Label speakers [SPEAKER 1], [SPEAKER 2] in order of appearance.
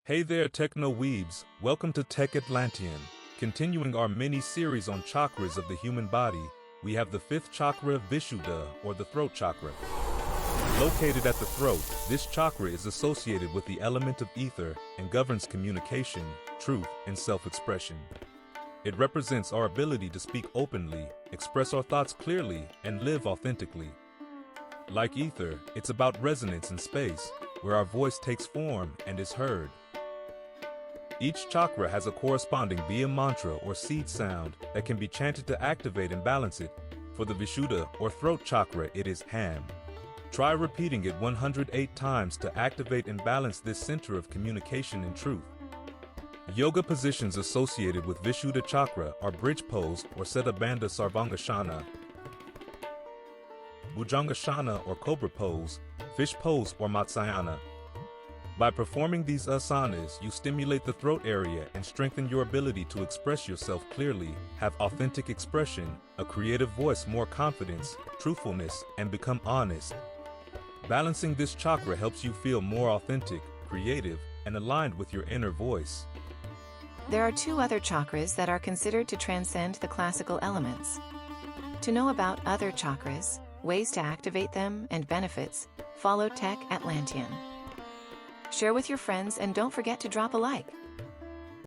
[SPEAKER 1] Hey there, Techno Weebs. Welcome to Tech Atlantean. Continuing our mini-series on chakras of the human body, we have the fifth chakra, Vishuddha, or the throat chakra. Located at the throat, this chakra is associated with the element of ether and governs communication, truth, and self-expression. It represents our ability to speak openly, express our thoughts clearly, and live authentically. Like ether, it's about resonance in space, where our voice takes form and is heard. Each chakra has a corresponding Via mantra or seed sound that can be chanted to activate and balance it. For the Vishuddha or throat chakra, it is Ham. Try repeating it 108 times to activate and balance this center of communication and truth. Yoga positions associated with Vishuddha chakra are bridge pose or Siddha Bandha Sarvangasana, Bhujangasana or cobra pose, fish pose or Matsyasana. By performing these asanas, you stimulate the throat area and strengthen your ability to express yourself clearly, have authentic expression, a creative voice, more confidence, truthfulness, and become honest. Balancing this chakra helps you feel more authentic, creative, and aligned with your inner voice.
[SPEAKER 2] There are two other chakras that are considered to transcend the classical elements. To know about other chakras, ways to activate them, and benefits, follow Tech Atlantean. Share with your friends and don't forget to drop a like.